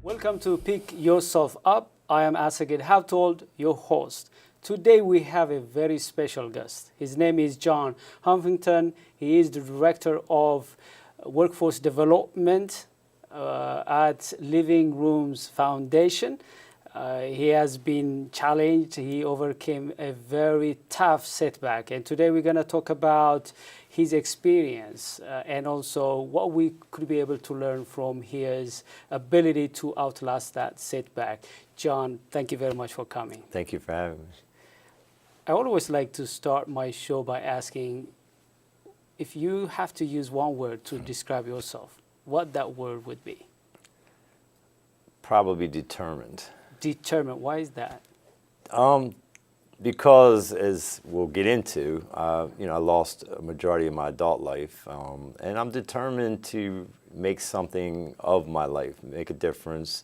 Welcome to Pick Yourself Up. I am Assegid Habtewold, your host. Today we have a very special guest. His name is John Huffington. He is the Director of Workforce Development at Living Rooms Foundation. He has been challenged. He overcame a very tough setback. And today we're going to talk about his experience and also what we could be able to learn from his ability to outlast that setback. John, thank you very much for coming. Thank you for having me. I always like to start my show by asking if you have to use one word to describe yourself, what that word would be. Probably determined. Determined. Why is that? Because, as we'll get into, I lost a majority of my adult life, and I'm determined to make something of my life, make a difference,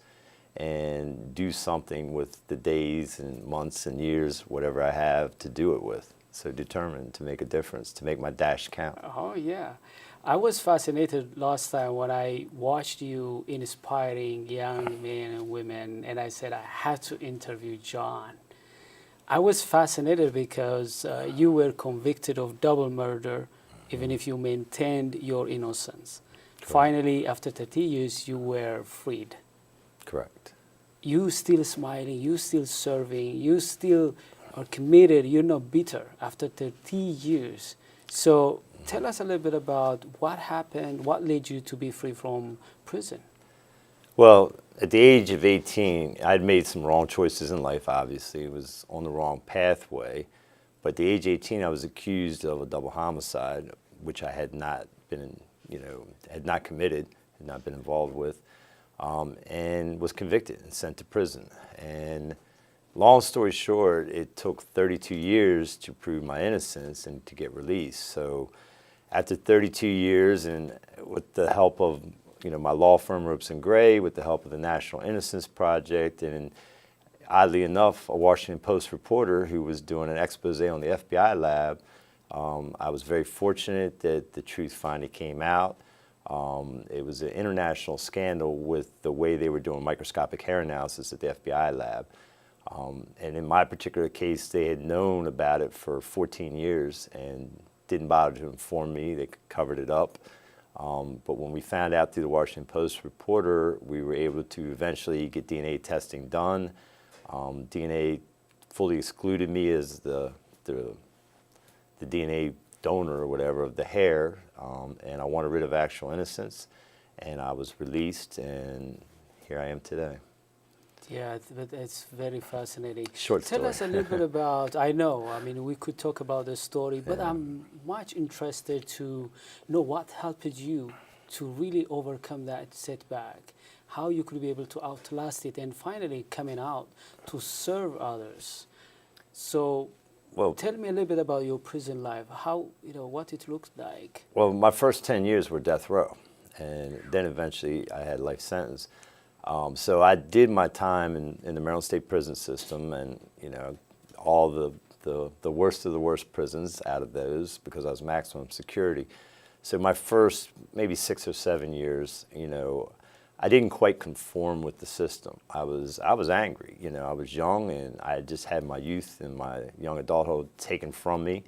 and do something with the days and months and years, whatever I have to do it with. So determined to make a difference, to make my dash count. Oh, yeah. I was fascinated last time when I watched you inspiring young men and women, and I said I had to interview John. I was fascinated because you were convicted of double murder, even if you maintained your innocence. Correct. Finally, after 30 years, you were freed. Correct. You still smiling, you still serving, you still are committed, you're not bitter after 30 years. So tell us a little bit about what happened, what led you to be free from prison. Well, at the age of 18, I'd made some wrong choices in life, obviously. It was on the wrong pathway. But at the age of 18, I was accused of a double homicide, which I had not been, had not committed, had not been involved with, and was convicted and sent to prison. And long story short, it took 32 years to prove my innocence and to get released. So after 32 years, and with the help of my law firm, Ropes and Gray, with the help of the National Innocence Project, and oddly enough, a Washington Post reporter who was doing an expose on the FBI lab, I was very fortunate that the truth finally came out. It was an international scandal with the way they were doing microscopic hair analysis at the FBI lab. And in my particular case, they had known about it for 14 years and didn't bother to inform me. They covered it up. But when we found out through the Washington Post reporter, we were able to eventually get DNA testing done. DNA fully excluded me as the DNA donor or whatever of the hair, and I wanted rid of actual innocence, and I was released, and here I am today. Yeah, but it's very fascinating. Short story. Tell us a little bit about, I mean, we could talk about the story, but Yeah. I'm much interested to know what helped you to really overcome that setback, how you could be able to outlast it, and finally coming out to serve others. So Well, tell me a little bit about your prison life, how, what it looked like. well, my first 10 years were death row, and then eventually I had life sentence. So I did my time in the Maryland State prison system, and all the worst of the worst prisons out of those, because I was maximum security. So my first maybe 6 or 7 years, I didn't quite conform with the system. I was angry. I was young, and I just had my youth and my young adulthood taken from me.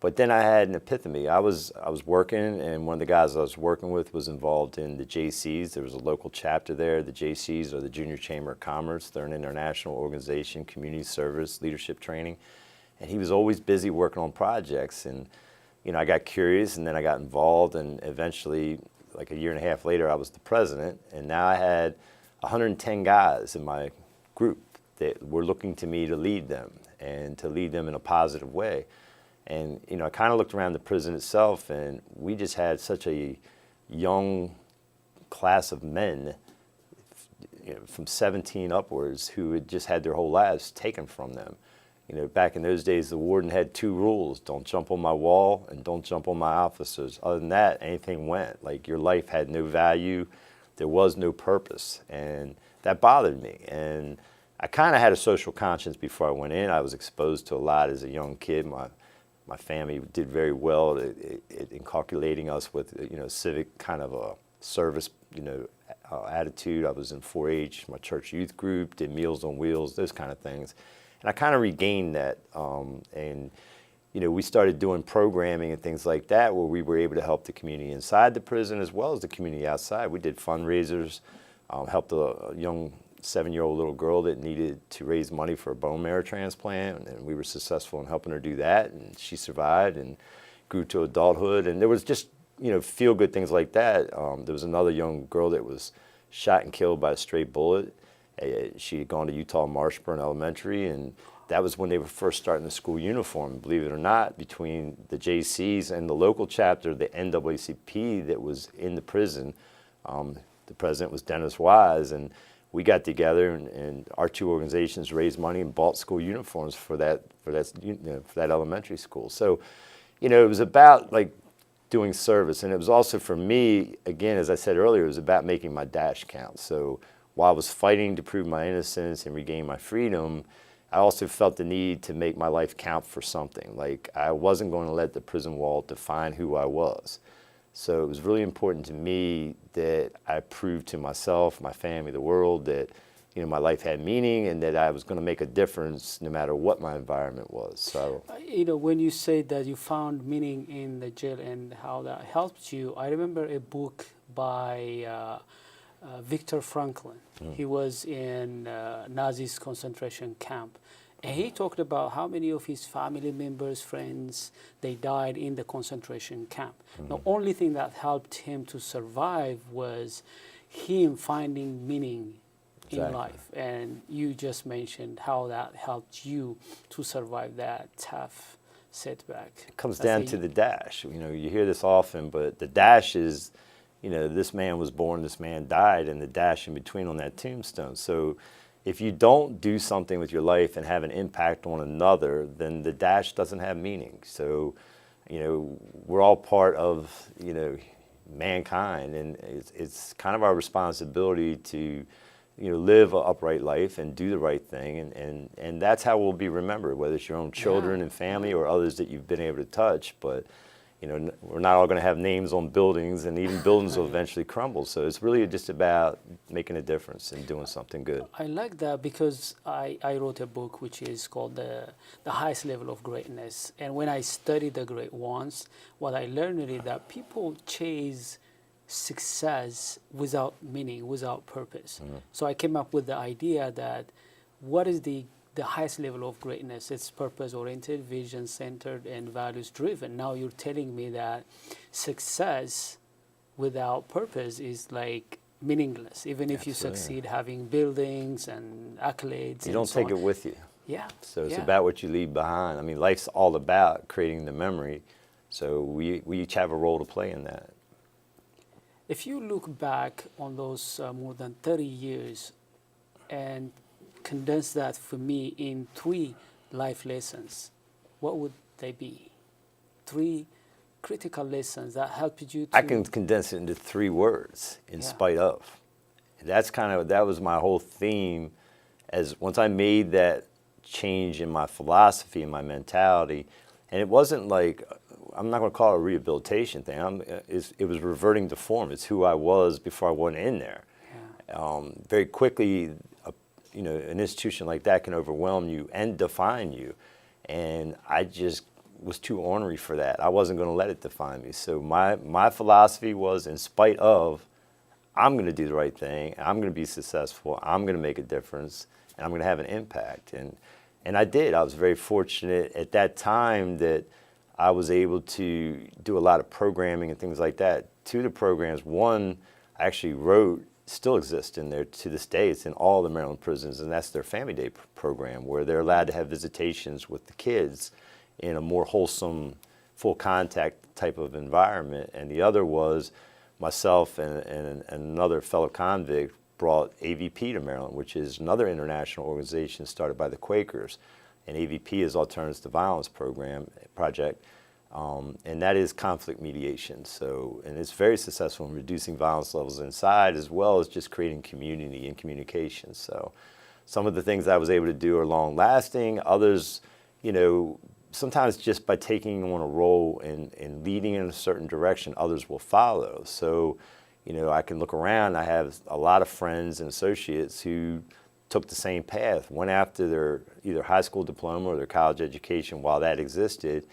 But then I had an epiphany. I was working, and one of the guys I was working with was involved in the JCs. There was a local chapter there. The JCs are the Junior Chamber of Commerce. They're an international organization, community service, leadership training. And he was always busy working on projects. And I got curious, and then I got involved, and eventually, like a year and a half later, I was the president. And now I had 110 guys in my group that were looking to me to lead them, and to lead them in a positive way. And, I kind of looked around the prison itself, and we just had such a young class of men, from 17 upwards, who had just had their whole lives taken from them. Back in those days, the warden had 2 rules: don't jump on my wall and don't jump on my officers. Other than that, anything went. Like, your life had no value. There was no purpose. And that bothered me. And I kind of had a social conscience before I went in. I was exposed to a lot as a young kid. My family did very well at inculcating us with, civic kind of a service, attitude. I was in 4-H, my church youth group, did Meals on Wheels, those kind of things. And I kind of regained that. And we started doing programming and things like that where we were able to help the community inside the prison as well as the community outside. We did fundraisers, helped a young 7-year-old little girl that needed to raise money for a bone marrow transplant, and we were successful in helping her do that, and she survived and grew to adulthood. And there was just feel-good things like that. There was another young girl that was shot and killed by a stray bullet. She had gone to Utah Marshburn Elementary, and that was when they were first starting the school uniform. Believe it or not, between the JCs and the local chapter, the NAACP that was in the prison, the president was Dennis Wise, and we got together, and our two organizations raised money and bought school uniforms for that elementary school. So, it was about like doing service, and it was also for me, again, as I said earlier, it was about making my dash count. So while I was fighting to prove my innocence and regain my freedom, I also felt the need to make my life count for something. Like, I wasn't going to let the prison wall define who I was. So it was really important to me that I proved to myself, my family, the world, that my life had meaning and that I was going to make a difference no matter what my environment was. So, when you say that you found meaning in the jail and how that helped you, I remember a book by Viktor Franklin. He was in Nazi's concentration camp. And he talked about how many of his family members, friends, they died in the concentration camp. The only thing that helped him to survive was him finding meaning in life. And you just mentioned how that helped you to survive that tough setback. It comes down to the dash. You hear this often, but the dash is, this man was born, this man died, and the dash in between on that tombstone. So if you don't do something with your life and have an impact on another, then the dash doesn't have meaning. So, we're all part of, mankind, and it's kind of our responsibility to, live an upright life and do the right thing, and that's how we'll be remembered, whether it's your own children and family or others that you've been able to touch. But we're not all going to have names on buildings, and even buildings will eventually crumble. So it's really just about making a difference and doing something good. I like that because I wrote a book which is called The Highest Level of Greatness. And when I studied the great ones, what I learned is that people chase success without meaning, without purpose. So I came up with the idea that what is the highest level of greatness? It's purpose-oriented, vision-centered, and values-driven. Now you're telling me that success without purpose is like meaningless, even if you succeed having buildings and accolades. You don't take it with you. Yeah. So it's about what you leave behind. I mean, life's all about creating the memory. So we each have a role to play in that. If you look back on those more than 30 years and condense that for me in 3 life lessons, what would they be? 3 critical lessons that helped you to... I can condense it into 3 words: in spite of. That was my whole theme. As once I made that change in my philosophy and my mentality, and it wasn't like, I'm not going to call it a rehabilitation thing. It was reverting to form. It's who I was before I went in there. Very quickly, an institution like that can overwhelm you and define you. And I just was too ornery for that. I wasn't going to let it define me. So my philosophy was, in spite of, I'm going to do the right thing, I'm going to be successful, I'm going to make a difference, and I'm going to have an impact. And I did. I was very fortunate at that time that I was able to do a lot of programming and things like that. 2 of the programs, one I actually wrote, still exists in there to this day. It's in all the Maryland prisons, and that's their Family Day program, where they're allowed to have visitations with the kids in a more wholesome, full contact type of environment. And the other was myself and another fellow convict brought AVP to Maryland, which is another international organization started by the Quakers. And AVP is Alternatives to Violence project, and that is conflict mediation. So, and it's very successful in reducing violence levels inside, as well as just creating community and communication. So, some of the things I was able to do are long-lasting. Others, sometimes just by taking on a role and leading in a certain direction, others will follow. So, you know, I can look around, I have a lot of friends and associates who took the same path, went after their either high school diploma or their college education while that existed,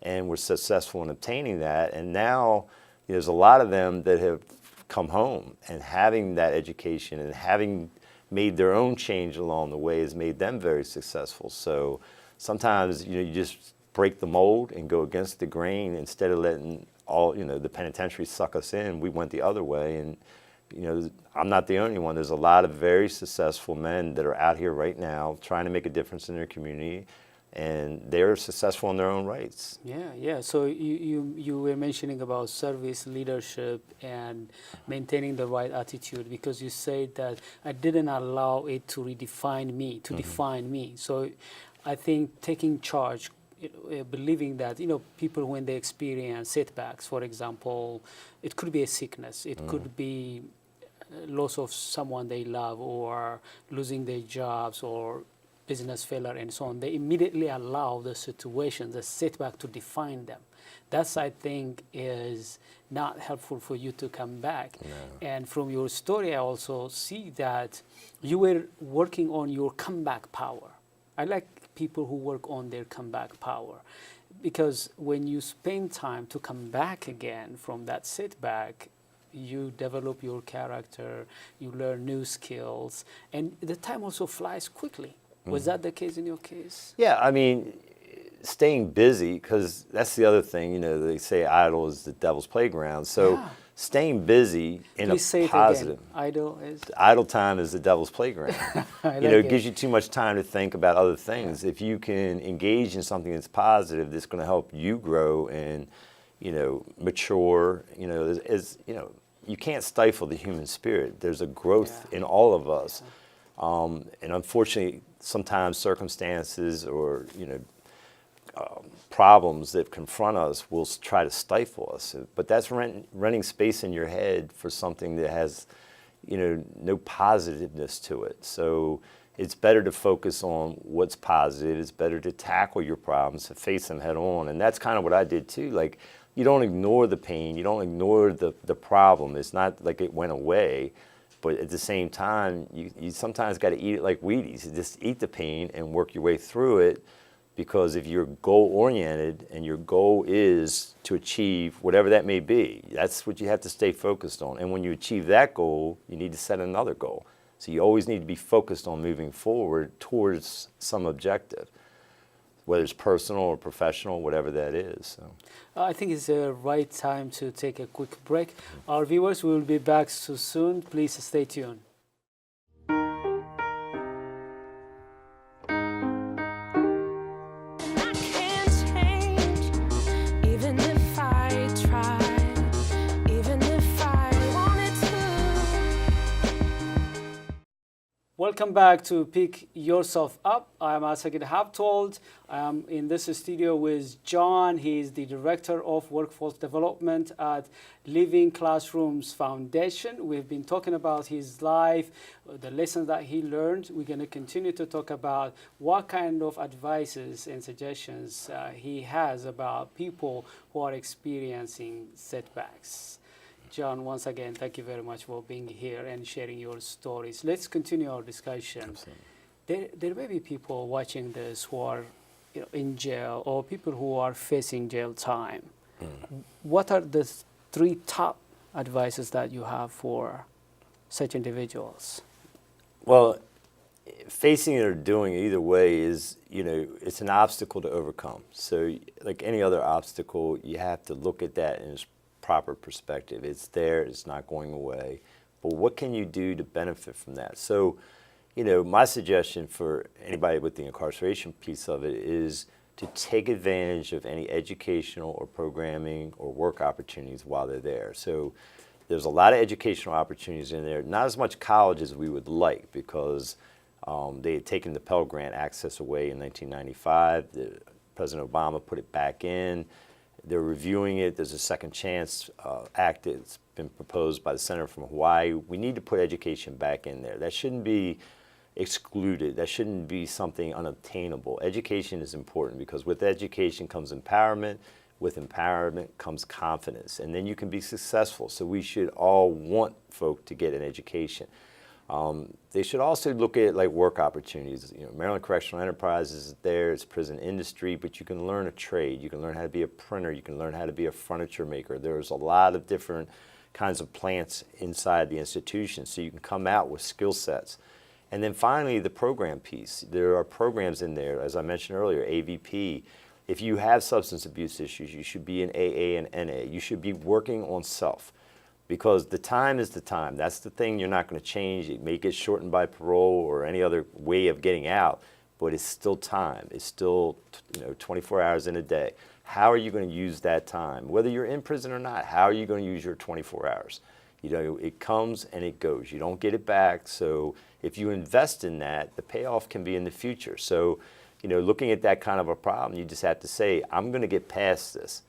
and were successful in obtaining that. And now there's a lot of them that have come home, and having that education and having made their own change along the way has made them very successful. So sometimes, you know, you just break the mold and go against the grain instead of letting all, you know, the penitentiary suck us in. We went the other way, and you know, I'm not the only one. There's a lot of very successful men that are out here right now trying to make a difference in their community, and they're successful in their own rights. Yeah. So you were mentioning about service leadership and maintaining the right attitude, because you said that I didn't allow it to redefine me, to define me. So I think taking charge, believing that, you know, people when they experience setbacks, for example, it could be a sickness, it could be loss of someone they love, or losing their jobs, or business failure and so on, they immediately allow the situation, the setback, to define them. That's, I think, is not helpful for you to come back. No. And from your story, I also see that you were working on your comeback power. I like people who work on their comeback power, because when you spend time to come back again from that setback, you develop your character, you learn new skills, and the time also flies quickly. Was that the case in your case? Yeah, I mean, staying busy, because that's the other thing, you know, they say idle is the devil's playground. So staying busy in Please a positive. Idle time is the devil's playground. You know, it gives you too much time to think about other things. If you can engage in something that's positive, that's going to help you grow and, you know, mature, you know, you know, you can't stifle the human spirit. There's a growth in all of us. And unfortunately, sometimes circumstances or, you know, problems that confront us will try to stifle us. But that's renting space in your head for something that has, you know, no positiveness to it. So it's better to focus on what's positive. It's better to tackle your problems, to face them head on. And that's kind of what I did too. Like, you don't ignore the pain. You don't ignore the problem. It's not like it went away. But at the same time, you sometimes got to eat it like Wheaties. You just eat the pain and work your way through it, because if you're goal-oriented and your goal is to achieve whatever that may be, that's what you have to stay focused on. And when you achieve that goal, you need to set another goal. So you always need to be focused on moving forward towards some objective, whether it's personal or professional, whatever that is. So. I think it's the right time to take a quick break. Our viewers will be back so soon. Please stay tuned. Welcome back to Pick Yourself Up. I am Assegid Habtewold. I am in this studio with John. He is the Director of Workforce Development at Living Classrooms Foundation. We've been talking about his life, the lessons that he learned. We're going to continue to talk about what kind of advices and suggestions he has about people who are experiencing setbacks. John, once again, thank you very much for being here and sharing your stories. Let's continue our discussion. There may be people watching this who are, you know, in jail, or people who are facing jail time. What are the 3 top advices that you have for such individuals? Well, facing it or doing it either way is, you know, it's an obstacle to overcome. So like any other obstacle, you have to look at that in its proper perspective. It's there, it's not going away, but what can you do to benefit from that? So, you know, my suggestion for anybody with the incarceration piece of it is to take advantage of any educational or programming or work opportunities while they're there. So there's a lot of educational opportunities in there, not as much college as we would like, because they had taken the Pell Grant access away in 1995. President Obama put it back in. They're reviewing it. There's a Second Chance Act that's been proposed by the Senator from Hawaii. We need to put education back in there. That shouldn't be excluded. That shouldn't be something unobtainable. Education is important, because with education comes empowerment. With empowerment comes confidence, and then you can be successful. So we should all want folk to get an education. They should also look at like work opportunities. You know, Maryland Correctional Enterprises is there, it's prison industry, but you can learn a trade. You can learn how to be a printer, you can learn how to be a furniture maker. There's a lot of different kinds of plants inside the institution, so you can come out with skill sets. And then finally, the program piece. There are programs in there, as I mentioned earlier, AVP. If you have substance abuse issues, you should be in AA and NA. You should be working on self, because the time is the time. That's the thing you're not going to change. It may get shortened by parole or any other way of getting out, but it's still time. It's still 24 hours in a day. How are you going to use that time? Whether you're in prison or not, how are you going to use your 24 hours? You know, it comes and it goes. You don't get it back. So if you invest in that, the payoff can be in the future. So, you know, looking at that kind of a problem, you just have to say, I'm going to get past this.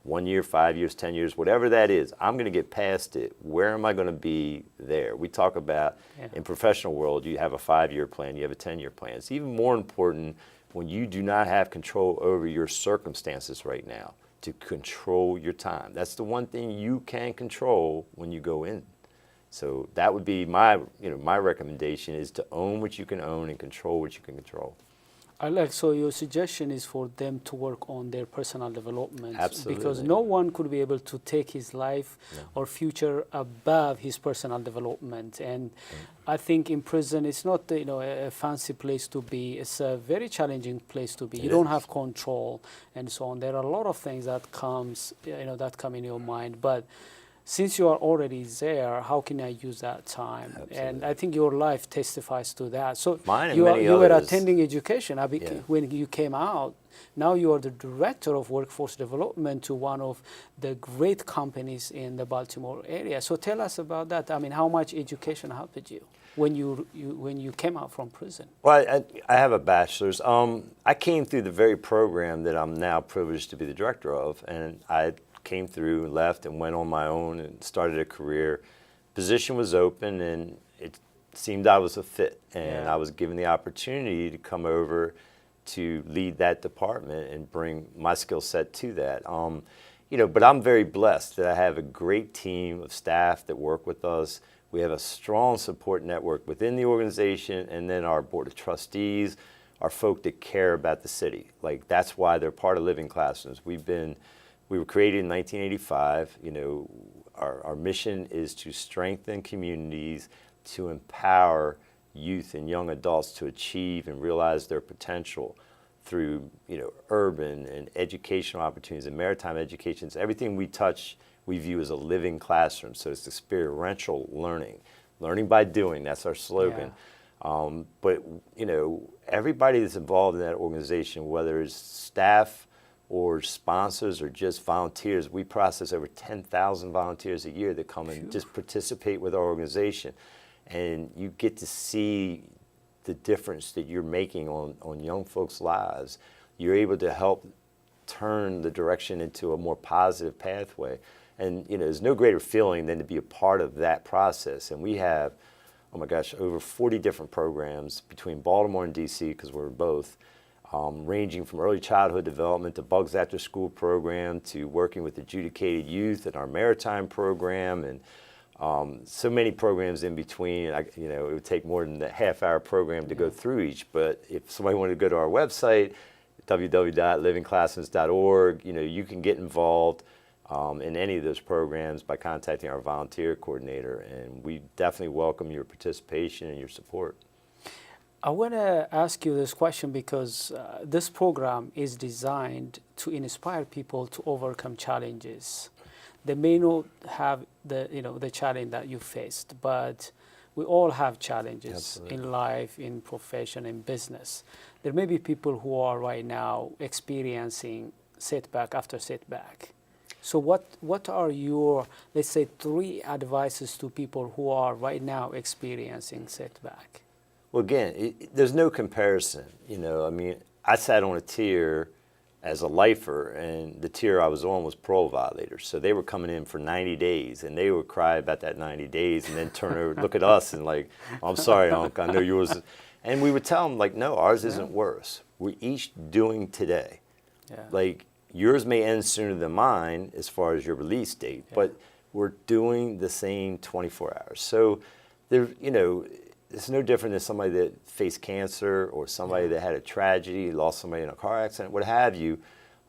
1 year, 5 years, 10 years, whatever that is, I'm going to get past it. Where am I going to be there? We talk about, in professional world, you have a 5-year plan, you have a 10-year plan. It's even more important when you do not have control over your circumstances right now, to control your time. That's the one thing you can control when you go in. So that would be my recommendation, is to own what you can own and control what you can control. So your suggestion is for them to work on their personal development. Absolutely. Because no one could be able to take his life or future above his personal development. And I think in prison, it's not a fancy place to be. It's a very challenging place to be. You don't have control and so on. There are a lot of things that come in your mind. But since you are already there, how can I use that time? Absolutely. And I think your life testifies to that. So you were attending education. When you came out, now you are the director of workforce development to one of the great companies in the Baltimore area. So tell us about that. I mean, how much education helped you when you came out from prison? Well, I have a bachelor's. I came through the very program that I'm now privileged to be the director of, and I came through, left, and went on my own and started a career. Position was open, and it seemed I was a fit, and I was given the opportunity to come over to lead that department and bring my skill set to that. But I'm very blessed that I have a great team of staff that work with us. We have a strong support network within the organization, and then our board of trustees are folk that care about the city. Like, that's why they're part of Living Classrooms. We were created in 1985. Our mission is to strengthen communities, to empower youth and young adults to achieve and realize their potential through, urban and educational opportunities and maritime education. So everything we touch, we view as a living classroom. So it's experiential learning by doing. That's our slogan. But everybody that's involved in that organization, whether it's staff or sponsors or just volunteers, we process over 10,000 volunteers a year that come and just participate with our organization. And you get to see the difference that you're making on young folks' lives. You're able to help turn the direction into a more positive pathway. And there's no greater feeling than to be a part of that process. And we have, over 40 different programs between Baltimore and DC, because we're both, ranging from early childhood development to Bugs After School program to working with adjudicated youth in our maritime program, and so many programs in between. It would take more than a half-hour program to go through each. But if somebody wanted to go to our website, www.livingclassrooms.org, you can get involved in any of those programs by contacting our volunteer coordinator, and we definitely welcome your participation and your support. I want to ask you this question because this program is designed to inspire people to overcome challenges. They may not have the challenge that you faced, but we all have challenges in life, in profession, in business. There may be people who are right now experiencing setback after setback. So what are your, let's say, 3 advices to people who are right now experiencing setback? Well, again, there's no comparison. I sat on a tier as a lifer, and the tier I was on was parole violators. So they were coming in for 90 days, and they would cry about that 90 days and then turn over, look at us, and like, I'm sorry, Unc, I know yours. And we would tell them, like, no, ours isn't worse. We're each doing today. Like, yours may end sooner than mine as far as your release date, but we're doing the same 24 hours. So there, it's no different than somebody that faced cancer or somebody that had a tragedy, lost somebody in a car accident, what have you.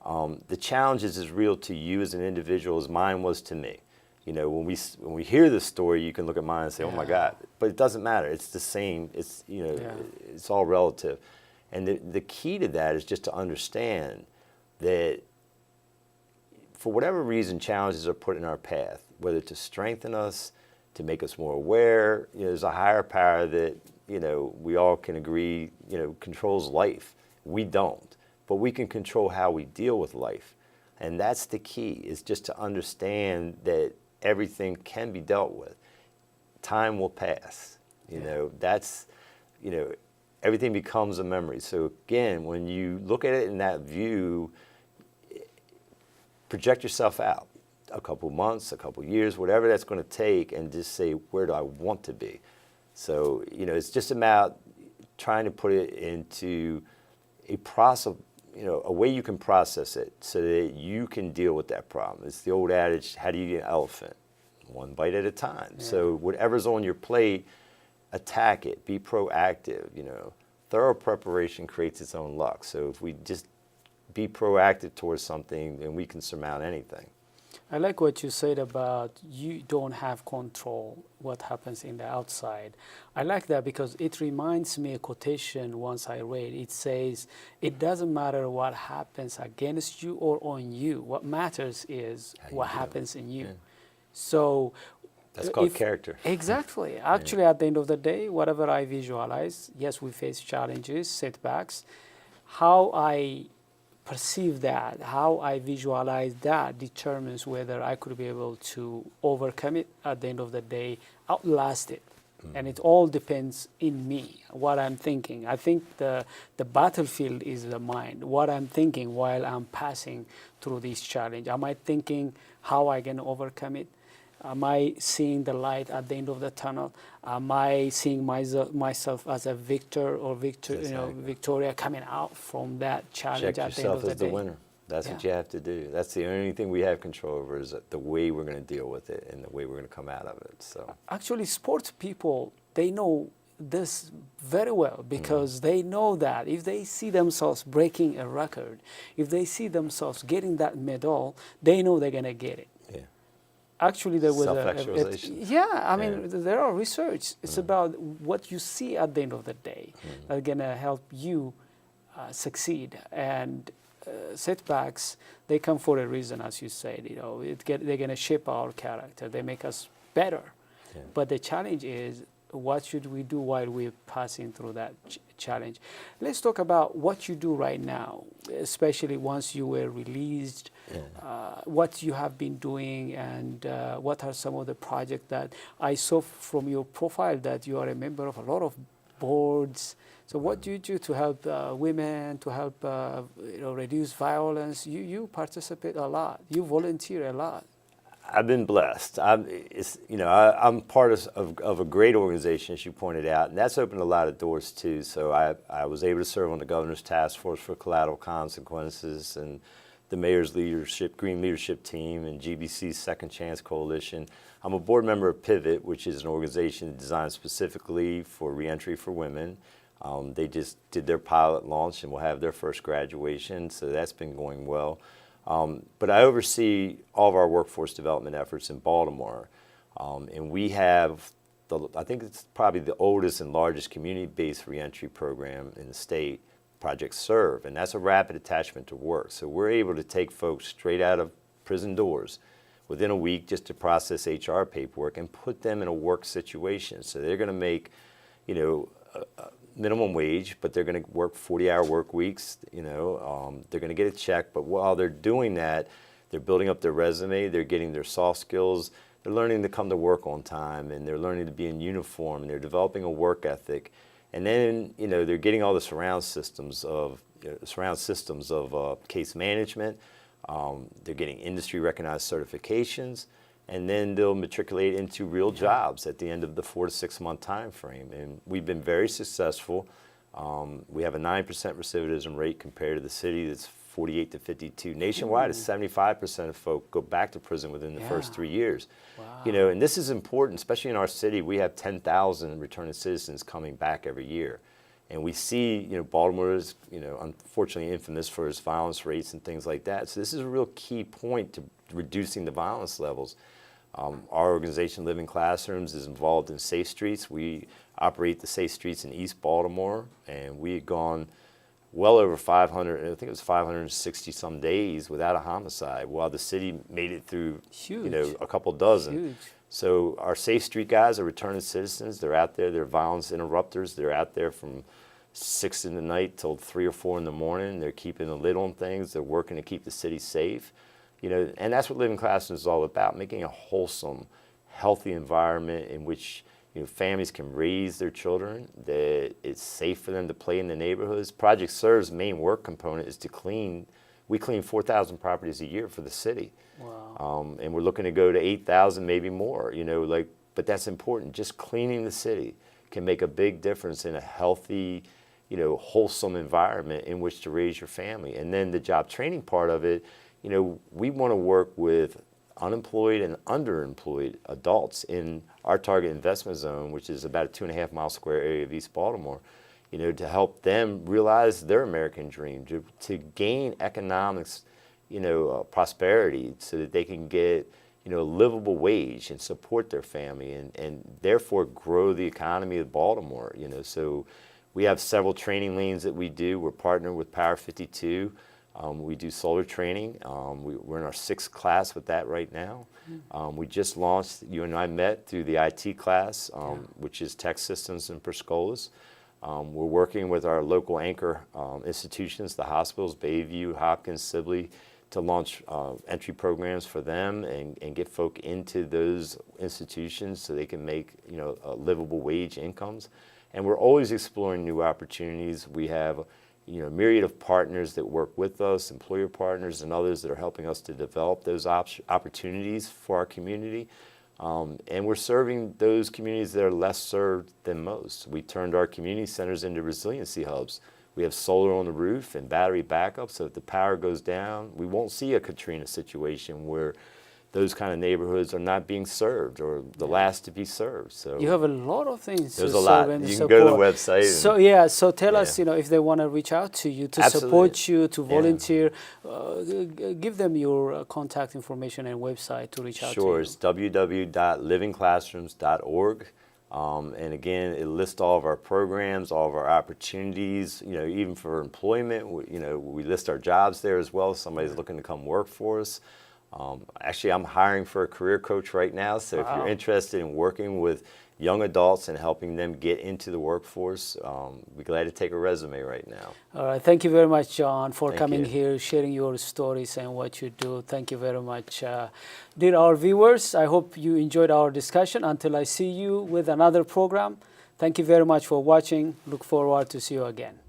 The challenge is as real to you as an individual as mine was to me. When we hear this story, you can look at mine and say, "Oh my God!" But it doesn't matter. It's the same. It's it's all relative. And the key to that is just to understand that for whatever reason, challenges are put in our path, whether to strengthen us, to make us more aware. There's a higher power that we all can agree controls life. We don't, but we can control how we deal with life, and that's the key. Is just to understand that everything can be dealt with. Time will pass. That's everything becomes a memory. So again, when you look at it in that view, project yourself out a couple months, a couple years, whatever that's going to take, and just say, where do I want to be? So, it's just about trying to put it into a process, a way you can process it so that you can deal with that problem. It's the old adage, how do you get an elephant? One bite at a time. Yeah. So whatever's on your plate, attack it, be proactive. Thorough preparation creates its own luck. So if we just be proactive towards something, then we can surmount anything. I like what you said about you don't have control what happens in the outside. I like that because it reminds me a quotation once I read. It says, it doesn't matter what happens against you or on you. What matters is what happens in you. Yeah. So that's called character. Exactly. Actually, at the end of the day, whatever I visualize, yes, we face challenges, setbacks. How I perceive that, how I visualize that determines whether I could be able to overcome it at the end of the day, outlast it. Mm-hmm. And it all depends in me, what I'm thinking. I think the battlefield is the mind, what I'm thinking while I'm passing through this challenge. Am I thinking how I can overcome it? Am I seeing the light at the end of the tunnel? Am I seeing myself as a victor or Victoria coming out from that challenge at the end of the day? Check yourself as the winner. That's what you have to do. That's the only thing we have control over is the way we're going to deal with it and the way we're going to come out of it. So actually, sports people, they know this very well because they know that if they see themselves breaking a record, if they see themselves getting that medal, they know they're going to get it. Yeah. Actually, there was there are research. It's about what you see at the end of the day that's going to help you succeed. And setbacks, they come for a reason, as you said. They're going to shape our character. They make us better. Yeah. But the challenge is, what should we do while we're passing through that challenge? Let's talk about what you do right now, especially once you were released, what you have been doing, and what are some of the projects that I saw from your profile that you are a member of a lot of boards. So what do you do to help women, to help reduce violence? You participate a lot. You volunteer a lot. I've been blessed. I'm part of a great organization, as you pointed out, and that's opened a lot of doors too. So I was able to serve on the Governor's Task Force for Collateral Consequences and the Mayor's Green Leadership Team and GBC's Second Chance Coalition. I'm a board member of Pivot, which is an organization designed specifically for reentry for women. They just did their pilot launch and will have their first graduation, so that's been going well. But I oversee all of our workforce development efforts in Baltimore, and we have, I think it's probably the oldest and largest community-based reentry program in the state, Project Serve, and that's a rapid attachment to work. So we're able to take folks straight out of prison doors within a week just to process HR paperwork and put them in a work situation. So they're going to make, minimum wage, but they're going to work 40-hour work weeks. They're going to get a check, but while they're doing that, they're building up their resume, they're getting their soft skills, they're learning to come to work on time, and they're learning to be in uniform, and they're developing a work ethic. And then, they're getting all the surround systems of case management. They're getting industry-recognized certifications, and then they'll matriculate into real jobs at the end of the 4 to 6 month time frame. And we've been very successful. We have a 9% recidivism rate compared to the city that's 48 to 52. Nationwide, is 75% of folk go back to prison within the first 3 years. Wow. You know, and this is important, especially in our city. We have 10,000 returning citizens coming back every year. And we see, you know, Baltimore is, you know, unfortunately infamous for its violence rates and things like that. So this is a real key point to reducing the violence levels. Our organization, Living Classrooms, is involved in Safe Streets. We operate the Safe Streets in East Baltimore, and we had gone well over 500, I think it was 560 some days without a homicide, while the city made it through, Huge. you know, a couple dozen. Huge. So our Safe Street guys are returning citizens. They're out there. They're violence interrupters. They're out there from 6 in the night till 3 or 4 in the morning. They're keeping a lid on things. They're working to keep the city safe. You know, and that's what Living Classrooms is all about, making a wholesome, healthy environment in which, you know, families can raise their children, that it's safe for them to play in the neighborhoods. Project Serve's main work component is to clean. We clean 4,000 properties a year for the city. Wow. And we're looking to go to 8,000, maybe more, you know, like, but that's important. Just cleaning the city can make a big difference in a healthy, you know, wholesome environment in which to raise your family. And then the job training part of it, you know, we want to work with unemployed and underemployed adults in our target investment zone, which is about a 2.5 mile square area of East Baltimore, you know, to help them realize their American dream, to gain economics, you know, prosperity, so that they can get, you know, a livable wage and support their family, and therefore grow the economy of Baltimore, you know. So we have several training lanes that we do. We're partnered with Power 52. We do solar training. We're in our 6th class with that right now. We just launched, you and I met through the IT class, which is Tech Systems and Perscolas. We're working with our local anchor institutions, the hospitals, Bayview, Hopkins, Sibley, to launch entry programs for them and get folk into those institutions so they can make, you know, livable wage incomes. And we're always exploring new opportunities. We have, you know, a myriad of partners that work with us, employer partners and others that are helping us to develop those opportunities for our community. And we're serving those communities that are less served than most. We turned our community centers into resiliency hubs. We have solar on the roof and battery backup, so if the power goes down, we won't see a Katrina situation where those kind of neighborhoods are not being served or the last to be served. So you have a lot of things there's to a lot. serve and You can support. go to the website. So yeah, so tell Yeah. us, you know, if they want to reach out to you to Absolutely. support you, to Yeah. volunteer, give them your contact information and website to reach out to you. Sure, it's www.livingclassrooms.org. And again, it lists all of our programs, all of our opportunities, you know, even for employment. You know, we list our jobs there as well if somebody's looking to come work for us. Actually, I'm hiring for a career coach right now, so if you're interested in working with young adults and helping them get into the workforce, we're glad to take a resume right now. All right. Thank you very much, John, for Thank coming you. here, sharing your stories and what you do. Thank you very much. Dear our viewers, I hope you enjoyed our discussion. Until I see you with another program, thank you very much for watching. Look forward to see you again.